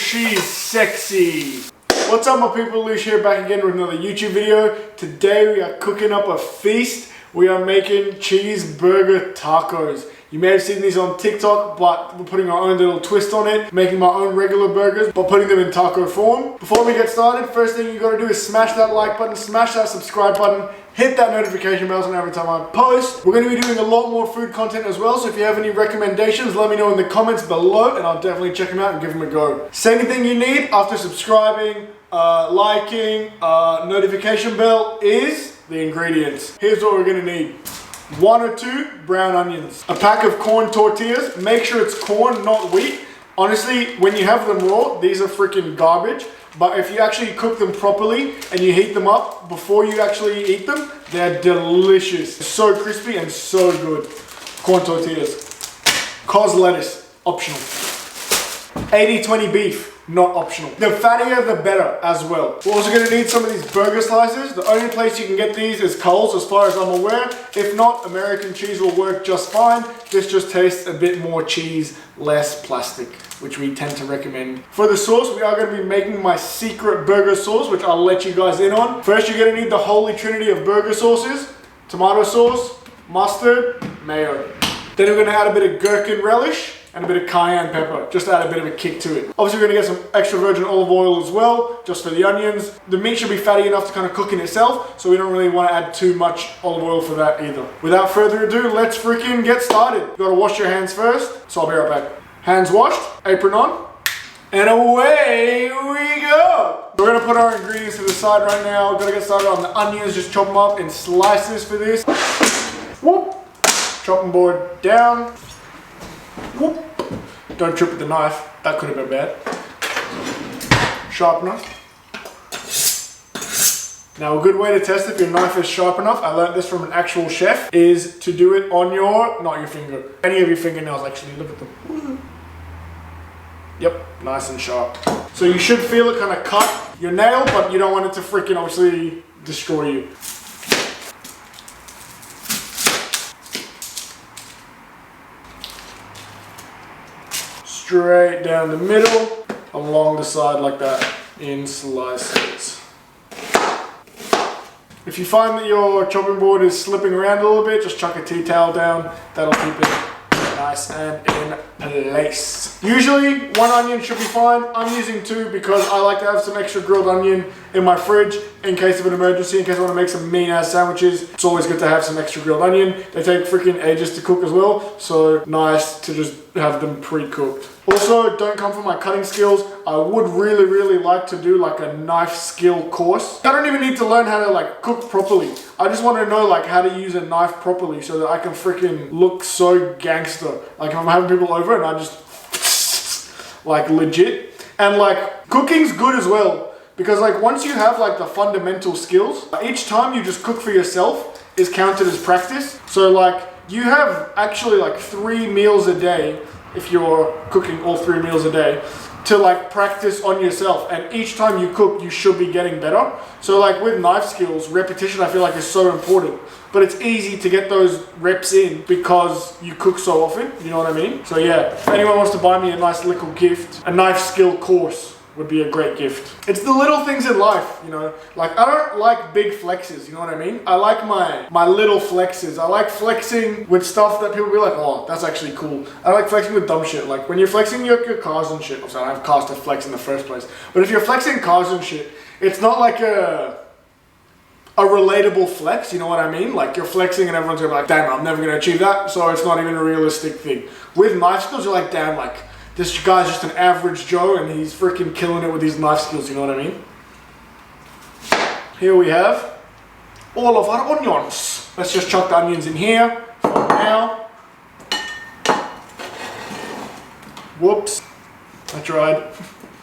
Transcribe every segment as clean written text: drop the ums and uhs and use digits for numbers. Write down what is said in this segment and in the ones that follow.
she's sexy. What's up my people, Loosh here, back again with another YouTube video. Today we are cooking up a feast. We are making cheeseburger tacos. You may have seen these on TikTok, but we're putting our own little twist on it, making my own regular burgers, but putting them in taco form. Before we get started, first thing you gotta do is smash that like button, smash that subscribe button, hit that notification bell so every time I post. We're gonna be doing a lot more food content as well, so if you have any recommendations, let me know in the comments below, and I'll definitely check them out and give them a go. Second thing you need after subscribing, liking, notification bell is the ingredients. Here's what we're gonna need. 1 or 2 brown onions, a pack of corn tortillas. Make sure it's corn, not wheat. Honestly, when you have them raw, these are freaking garbage. But if you actually cook them properly and you heat them up before you actually eat them, they're delicious. So crispy and so good. Corn tortillas. Cos lettuce, optional. 80-20 beef, not optional. The fattier the better as well. We're also gonna need some of these burger slices. The only place you can get these is Coles as far as I'm aware. If not, American cheese will work just fine. This just tastes a bit more cheese, less plastic, which we tend to recommend. For the sauce, we are gonna be making my secret burger sauce, which I'll let you guys in on. First, you're gonna need the holy trinity of burger sauces: tomato sauce, mustard, mayo. Then we're gonna add a bit of gherkin relish and a bit of cayenne pepper, just to add a bit of a kick to it. Obviously we're gonna get some extra virgin olive oil as well, just for the onions. The meat should be fatty enough to kind of cook in itself, so we don't really want to add too much olive oil for that either. Without further ado, let's freaking get started. You gotta wash your hands first, so I'll be right back. Hands washed, apron on, and away we go. We're gonna put our ingredients to the side right now. We're gonna get started on the onions, just chop them up in slices for this. Whoop. Chopping board down. Whoop. Don't trip with the knife, that could have been bad. Sharp enough. Now a good way to test if your knife is sharp enough, I learned this from an actual chef, is to do it on your, not your finger, any of your fingernails actually, look at them. Yep, nice and sharp. So you should feel it kind of cut your nail, but you don't want it to freaking obviously destroy you. Straight down the middle, along the side like that, in slices. If you find that your chopping board is slipping around a little bit, just chuck a tea towel down. That'll keep it nice and in place. Usually 1 onion should be fine. I'm using 2 because I like to have some extra grilled onion in my fridge in case of an emergency, in case I want to make some mean ass sandwiches. It's always good to have some extra grilled onion. They take freaking ages to cook as well, so nice to just have them pre-cooked. Also, don't come from my cutting skills. I would really like to do like a knife skill course. I don't even need to learn how to like cook properly. I just want to know like how to use a knife properly so that I can freaking look so gangster. Like if I'm having people over and I just like legit. And like cooking's good as well, because like once you have like the fundamental skills, each time you just cook for yourself is counted as practice. So like you have actually like 3 meals a day, if you're cooking all 3 meals a day, to like practice on yourself, and each time you cook you should be getting better. So like with knife skills, repetition I feel like is so important, but it's easy to get those reps in because you cook so often, you know what I mean? So yeah, if anyone wants to buy me a nice little gift, a knife skill course would be a great gift. It's the little things in life, you know, like I don't like big flexes, you know what I mean? I like my little flexes. I like flexing with stuff that people be like, oh, that's actually cool. I like flexing with dumb shit, like when you're flexing your cars and shit. Obviously I don't have cars to flex in the first place, but if you're flexing cars and shit, it's not like a relatable flex, you know what I mean? Like you're flexing and everyone's gonna be like, damn, I'm never gonna achieve that, so it's not even a realistic thing. With knife skills, you're like, damn, like this guy's just an average Joe and he's freaking killing it with these knife skills, you know what I mean? Here we have all of our onions. Let's just chuck the onions in here for now. Whoops, I tried.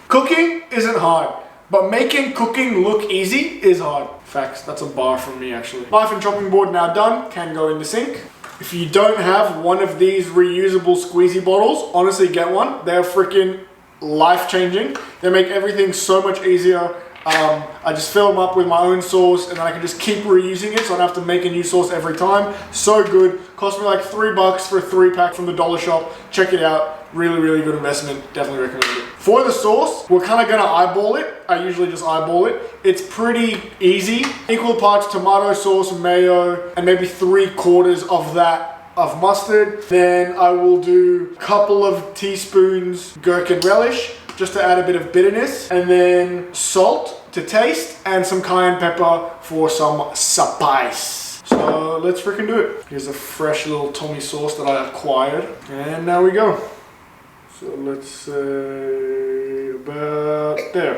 Cooking isn't hard, but making cooking look easy is hard. Facts, that's a bar from me actually. Knife and chopping board now done, can go in the sink. If you don't have one of these reusable squeezy bottles, honestly get one. They're freaking life-changing. They make everything so much easier. I just fill them up with my own sauce and then I can just keep reusing it, so I don't have to make a new sauce every time. So good. Cost me like $3 for a 3-pack from the dollar shop. Check it out. Really, really good investment. Definitely recommend it. For the sauce, we're kind of going to eyeball it. I usually just eyeball it. It's pretty easy. Equal parts tomato sauce, mayo, and maybe 3/4 of that of mustard. Then I will do a couple of teaspoons gherkin relish just to add a bit of bitterness, and then salt to taste and some cayenne pepper for some spice. So let's freaking do it. Here's a fresh little Tommy sauce that I acquired, and now we go. So let's say about there.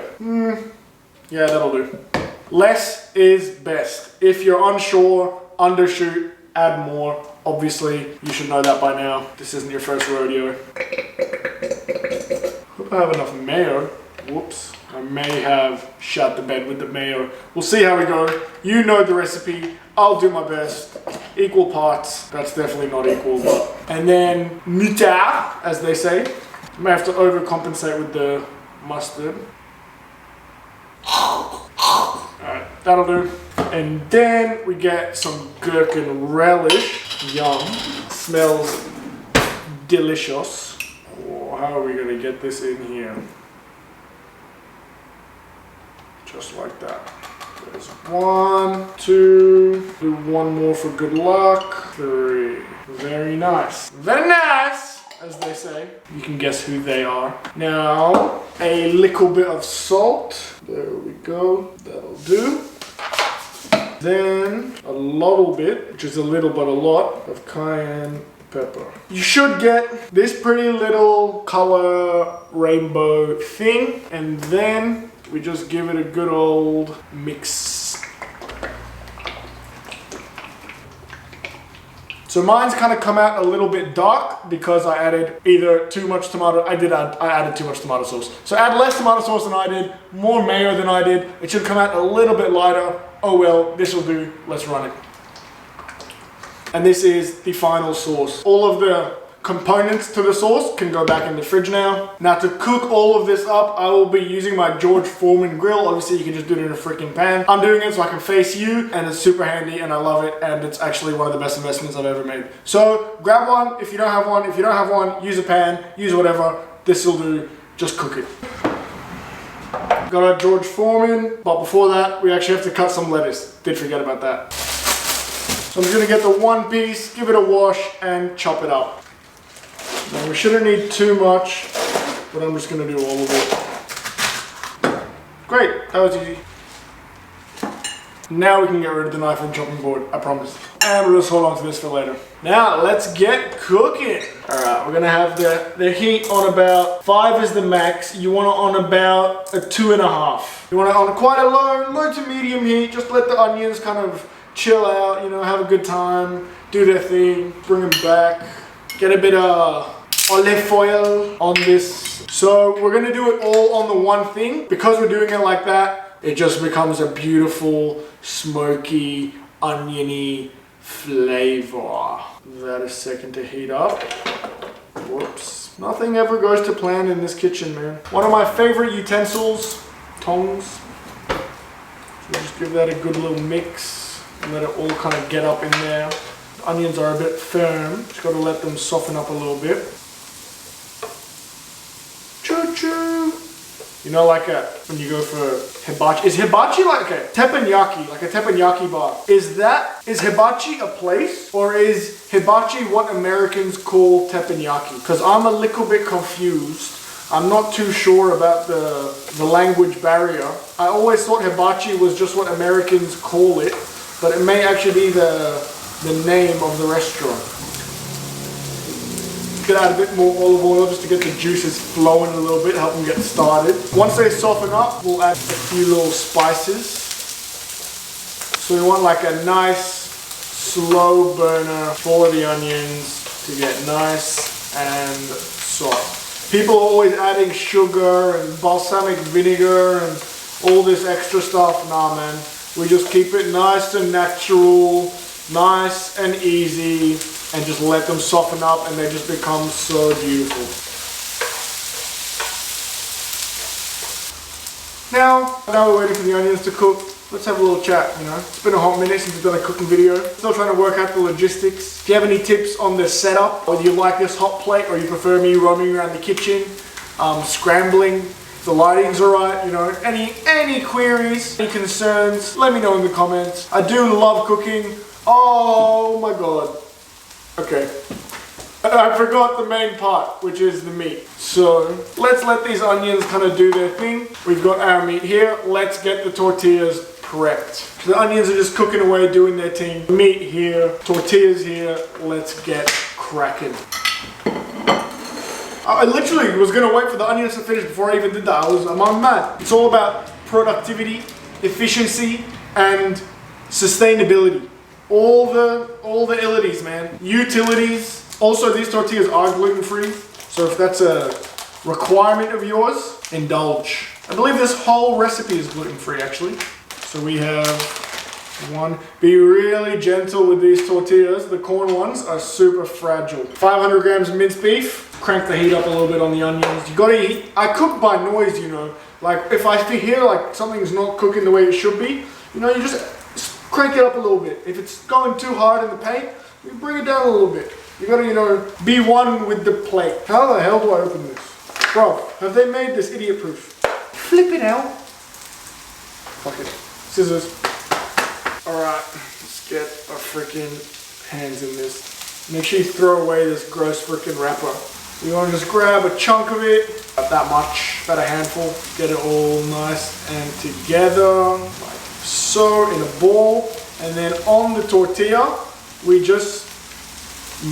Yeah, that'll do. Less is best. If you're unsure, undershoot, add more. Obviously, you should know that by now. This isn't your first rodeo. Hope I have enough mayo. Whoops. I may have shot the bed with the mayo. We'll see how we go. You know the recipe. I'll do my best. Equal parts. That's definitely not equal. But. And then moutarde, as they say. I may have to overcompensate with the mustard. Alright, that'll do. And then we get some gherkin relish. Yum. Smells delicious. Oh, how are we going to get this in here? Just like that. There's 1, 2. Do one more for good luck. 3. Very nice. Very nice, as they say. You can guess who they are. Now, a little bit of salt. There we go. That'll do. Then a little bit, which is a little but a lot, of cayenne pepper. You should get this pretty little color rainbow thing, and then we just give it a good old mix. So mine's kind of come out a little bit dark because I added either too much tomato. I added too much tomato sauce. So add less tomato sauce than I did, more mayo than I did. It should come out a little bit lighter. Oh well, this will do. Let's run it. And this is the final sauce. All of the components to the sauce can go back in the fridge now. Now to cook all of this up, I will be using my George Foreman grill. Obviously you can just do it in a freaking pan. I'm doing it so I can face you, and it's super handy and I love it, and it's actually one of the best investments I've ever made. So grab one if you don't have one. If you don't have one, use a pan, use whatever. This will do. Just cook it. Got our George Foreman, but before that, we actually have to cut some lettuce. Did forget about that. So I'm just gonna get the one piece, give it a wash, and chop it up. Now we shouldn't need too much, but I'm just gonna do all of it. Great, that was easy. Now we can get rid of the knife and chopping board, I promise. And we'll just hold on to this for later. Now let's get cooking. All right, we're gonna have the heat on about 5 is the max. You want it on about a 2.5. You want it on quite a low to medium heat. Just let the onions kind of chill out, you know, have a good time, do their thing, bring them back. Get a bit of olive oil on this. So we're gonna do it all on the one thing. Because we're doing it like that, it just becomes a beautiful, smoky, oniony flavor. Give that a second to heat up. Whoops. Nothing ever goes to plan in this kitchen, man. One of my favorite utensils, tongs. So just give that a good little mix and let it all kind of get up in there. The onions are a bit firm. Just got to let them soften up a little bit. Choo-choo. You know, like when you go for hibachi. Is hibachi like a teppanyaki bar? Is hibachi a place, or is hibachi what Americans call teppanyaki? Because I'm a little bit confused. I'm not too sure about the language barrier. I always thought hibachi was just what Americans call it, but it may actually be the name of the restaurant. Gonna add a bit more olive oil just to get the juices flowing a little bit, help them get started. Once they soften up, we'll add a few little spices. So we want like a nice slow burner for the onions to get nice and soft. People are always adding sugar and balsamic vinegar and all this extra stuff. Nah, man. We just keep it nice and natural, nice and easy, and just let them soften up, and they just become so beautiful. Now we're waiting for the onions to cook. let's have a little chat, you know. It's been a hot minute since we've done a cooking video. Still trying to work out the logistics. If you have any tips on the setup, or do you like this hot plate, or you prefer me roaming around the kitchen, scrambling, if the lighting's alright, you know, any queries, any concerns, let me know in the comments. I do love cooking. Oh my god. Okay. I forgot the main part, which is the meat. So let's let these onions kind of do their thing. We've got our meat here. Let's get the tortillas prepped. So the onions are just cooking away, doing their thing. Meat here, tortillas here. Let's get cracking. I literally was gonna wait for the onions to finish before I even did that. I'm mad. It's all about productivity, efficiency, and sustainability. All the ilities, man. Utilities. Also, these tortillas are gluten-free, so if that's a requirement of yours, indulge. I believe this whole recipe is gluten-free, actually. So we have one. Be really gentle with these tortillas. The corn ones are super fragile. 500 grams minced beef. Crank the heat up a little bit on the onions. You gotta eat. I cook by noise, you know. Like, if I hear like something's not cooking the way it should be, you know, you just crank it up a little bit. If it's going too hard in the pan, you bring it down a little bit. You gotta, you know, be one with the plate. How the hell do I open this? Bro, have they made this idiot proof? Flip it out. Fuck it. Scissors. Alright, let's get our freaking hands in this. Make sure you throw away this gross freaking wrapper. You wanna just grab a chunk of it, not that much, about a handful. Get it all nice and together, like so, in a ball. And then on the tortilla, we just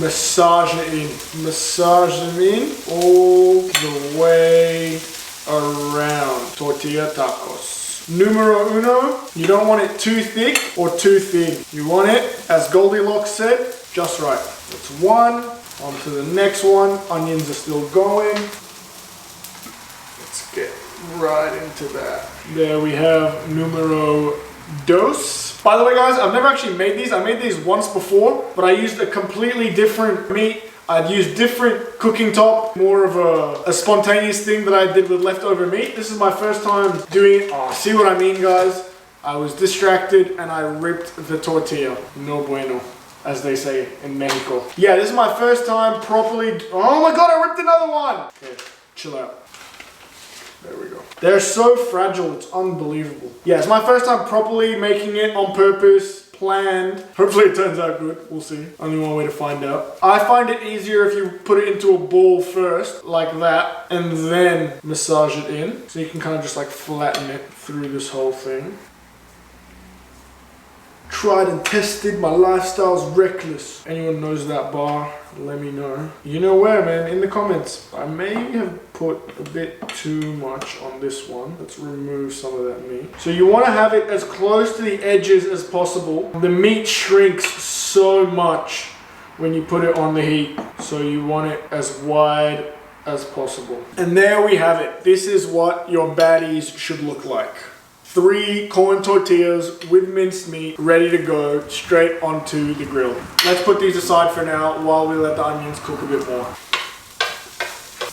massage it in. Massage them in all the way around. Tortilla tacos. Numero uno, you don't want it too thick or too thin. You want it, as Goldilocks said, just right. That's one. On to the next one. Onions are still going. Let's get right into that. There we have numero dos. By the way, guys, I've never actually made these. I made these once before, but I used a completely different meat. I'd used different cooking top, more of a spontaneous thing that I did with leftover meat. This is my first time doing it. Oh, see what I mean, guys? I was distracted and I ripped the tortilla. No bueno, as they say in Mexico. Yeah, this is my first time properly. Oh my god, I ripped another one. Okay, chill out. There we go. They're so fragile, it's unbelievable. Yeah, it's my first time properly making it on purpose, planned. Hopefully it turns out good, we'll see. Only one way to find out. I find it easier if you put it into a bowl first, like that, and then massage it in. So you can kind of just like flatten it through this whole thing. Tried and tested, my lifestyle's reckless. Anyone knows that bar, let me know. You know where, man, in the comments. I may have put a bit too much on this one. Let's remove some of that meat. So you want to have it as close to the edges as possible. The meat shrinks so much when you put it on the heat. So you want it as wide as possible. And there we have it. This is what your baddies should look like. 3 corn tortillas with minced meat ready to go straight onto the grill. Let's put these aside for now while we let the onions cook a bit more.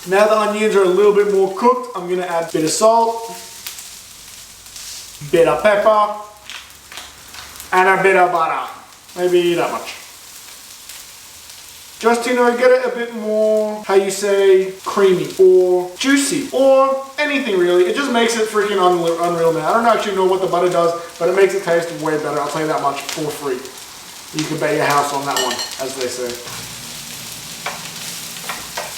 Now the onions are a little bit more cooked, I'm gonna add a bit of salt, bit of pepper, and a bit of butter. Maybe that much. Just, you know, get it a bit more, how you say, creamy or juicy or anything really. It just makes it freaking unreal, man. I don't actually know what the butter does, but it makes it taste way better. I'll tell you that much for free. You can bet your house on that one, as they say.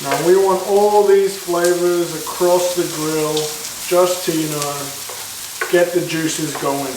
Now we want all these flavors across the grill just to, you know, get the juices going.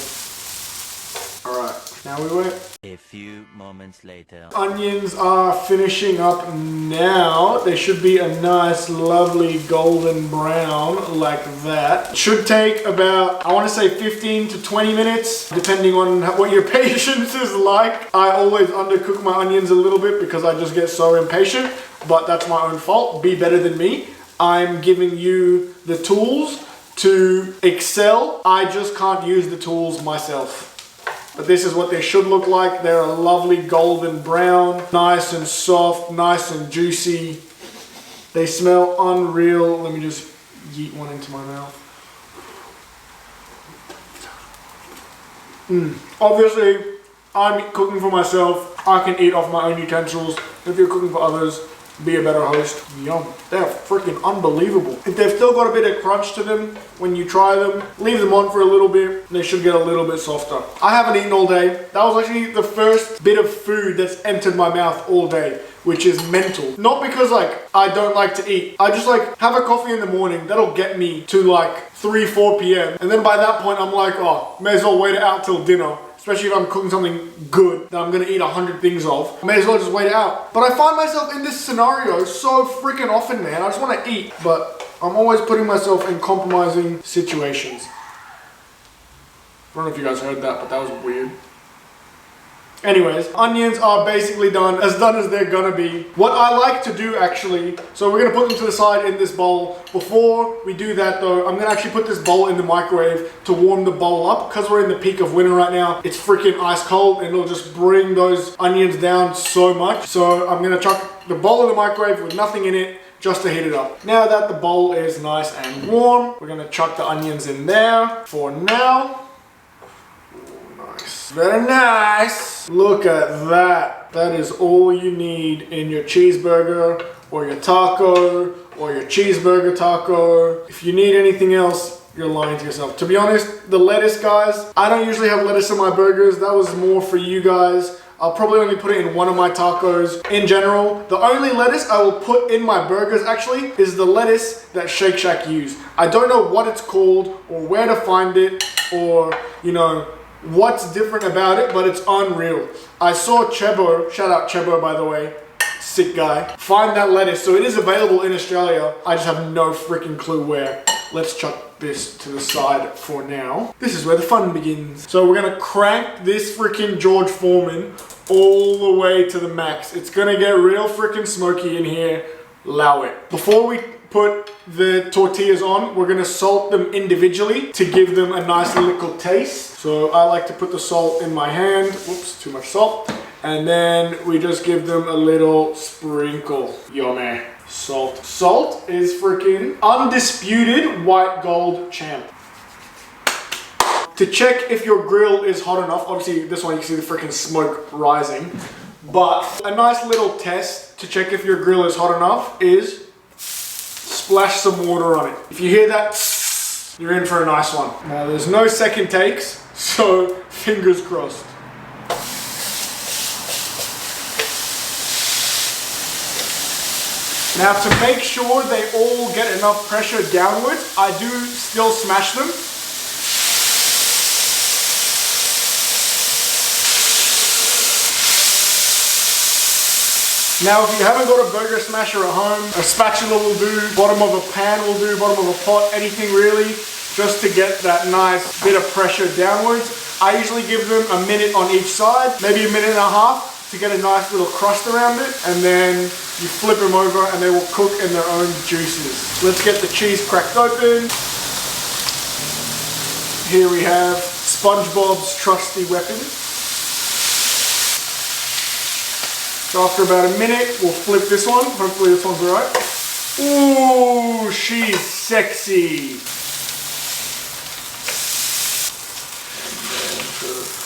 Alright, now we wait. A few moments later. Onions are finishing up now. They should be a nice, lovely golden brown like that. Should take about, I want to say 15 to 20 minutes, depending on what your patience is like. I always undercook my onions a little bit because I just get so impatient, but that's my own fault. Be better than me. I'm giving you the tools to excel. I just can't use the tools myself. But this is what they should look like. They're a lovely golden brown, nice and soft, nice and juicy. They smell unreal. Let me just yeet one into my mouth. Obviously, I'm cooking for myself. I can eat off my own utensils. If you're cooking for others, be a better host. Yum. They're freaking unbelievable. If they've still got a bit of crunch to them when you try them, leave them on for a little bit. They should get a little bit softer. I haven't eaten all day. That was actually the first bit of food that's entered my mouth all day, which is mental. Not because like I don't like to eat. I just like have a coffee in the morning. That'll get me to like 3, 4 p.m. And then by that point, I'm like, oh, may as well wait it out till dinner. Especially if I'm cooking something good that I'm gonna eat 100 things of. May as well just wait it out. But I find myself in this scenario so freaking often, man. I just wanna eat, but I'm always putting myself in compromising situations. I don't know if you guys heard that, but that was weird. Anyways, onions are basically done as they're gonna be. What I like to do actually, so we're gonna put them to the side in this bowl. Before we do that though, I'm gonna actually put this bowl in the microwave to warm the bowl up. Because we're in the peak of winter right now, it's freaking ice cold and it'll just bring those onions down so much. So I'm gonna chuck the bowl in the microwave with nothing in it, just to heat it up. Now that the bowl is nice and warm, we're gonna chuck the onions in there for now. Very nice. Look at that. That is all you need in your cheeseburger or your taco or your cheeseburger taco. If you need anything else, you're lying to yourself. To be honest, the lettuce, guys, I don't usually have lettuce in my burgers. That was more for you guys. I'll probably only put it in one of my tacos. In general, the only lettuce I will put in my burgers actually is the lettuce that Shake Shack use. I don't know what it's called or where to find it or, you know, what's different about it, but it's unreal. I saw Chebo, shout out Chebo by the way, sick guy, find that lettuce. So it is available in Australia. I just have no freaking clue where. Let's chuck this to the side for now. This is where the fun begins. So we're gonna crank this freaking George Foreman all the way to the max. It's gonna get real freaking smoky in here. Allow it. Before we put the tortillas on, we're gonna salt them individually to give them a nice little taste. So I like to put the salt in my hand. Whoops, too much salt. And then we just give them a little sprinkle. Yummy. Salt. Salt is freaking undisputed white gold champ. To check if your grill is hot enough, obviously this one you can see the freaking smoke rising, but a nice little test to check if your grill is hot enough is splash some water on it. If you hear that, you're in for a nice one. Now there's no second takes, so fingers crossed. Now to make sure they all get enough pressure downwards, I do still smash them. Now if you haven't got a burger smasher at home, a spatula will do, bottom of a pan will do, bottom of a pot, anything really, just to get that nice bit of pressure downwards. I usually give them a minute on each side, maybe a minute and a half to get a nice little crust around it, and then you flip them over and they will cook in their own juices. Let's get the cheese cracked open. Here we have SpongeBob's trusty weapon. So after about a minute, we'll flip this one. Hopefully this one's alright. Ooh, she's sexy.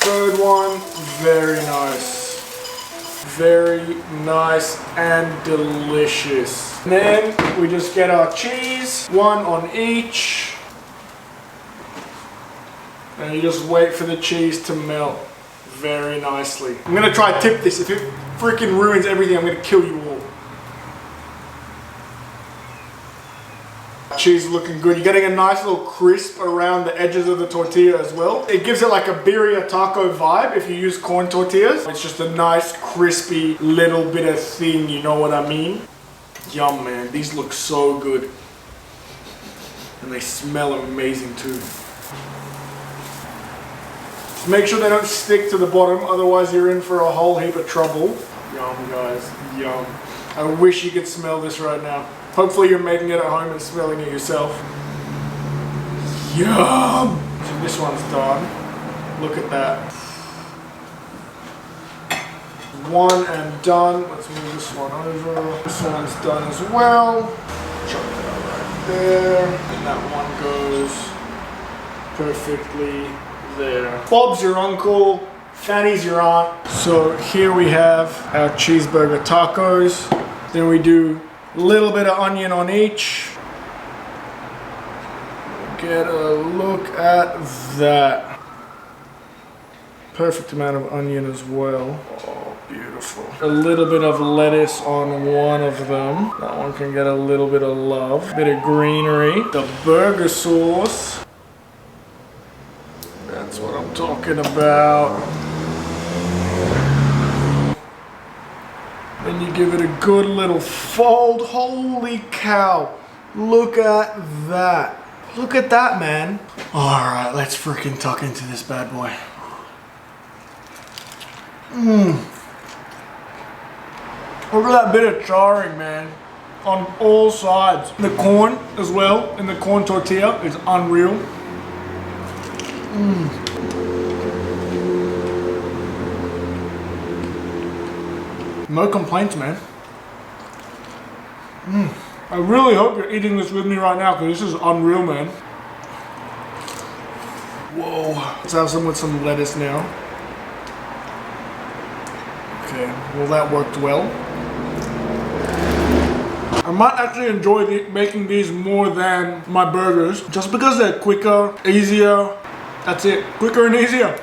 Third one, very nice. Very nice and delicious. And then we just get our cheese, one on each. And you just wait for the cheese to melt very nicely. I'm gonna try to tip this. If it freaking ruins everything, I'm gonna kill you all. Cheese looking good. You're getting a nice little crisp around the edges of the tortilla as well. It gives it like a birria taco vibe if you use corn tortillas. It's just a nice crispy little bit of thing, you know what I mean? Yum, man. These look so good. And they smell amazing too. Just make sure they don't stick to the bottom, otherwise you're in for a whole heap of trouble. Yum, guys. Yum. I wish you could smell this right now. Hopefully you're making it at home and smelling it yourself. Yum! So this one's done. Look at that. One and done. Let's move this one over. This one's done as well. Chuck that right there. And that one goes perfectly there. Bob's your uncle, Fanny's your aunt. So here we have our cheeseburger tacos. Then we do a little bit of onion on each. Get a look at that. Perfect amount of onion as well. Oh, beautiful. A little bit of lettuce on one of them. That one can get a little bit of love. Bit of greenery. The burger sauce. That's what I'm talking about. Then you give it a good little fold. Holy cow. Look at that. Look at that, man. Alright, let's freaking tuck into this bad boy. Look at that bit of charring, man. On all sides. The corn as well, and the corn tortilla is unreal. No complaints, man. I really hope you're eating this with me right now because this is unreal, man. Whoa. Let's have some with some lettuce now. Okay, well that worked well. I might actually enjoy making these more than my burgers just because they're quicker, easier. That's it, quicker and easier.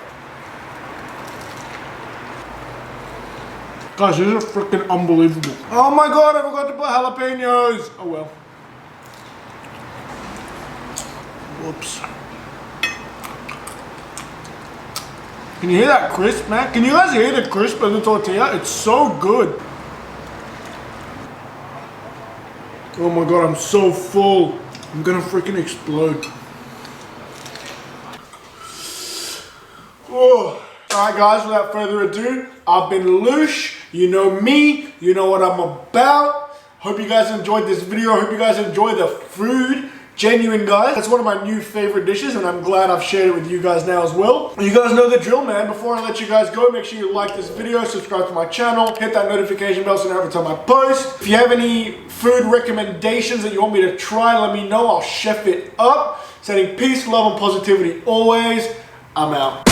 Guys, this is freaking unbelievable. Oh my god, I forgot to put jalapenos. Oh well. Whoops. Can you hear that crisp, man? Can you guys hear the crisp of the tortilla? It's so good. Oh my god, I'm so full. I'm gonna freaking explode. Oh. Alright guys, without further ado, I've been Loosh. You know me, you know what I'm about. Hope you guys enjoyed this video. I hope you guys enjoy the food. Genuine, guys. That's one of my new favorite dishes, and I'm glad I've shared it with you guys now as well. You guys know the drill, man. Before I let you guys go, make sure you like this video, subscribe to my channel, hit that notification bell so you know every time I post. If you have any food recommendations that you want me to try, let me know. I'll chef it up. Sending peace, love, and positivity always. I'm out.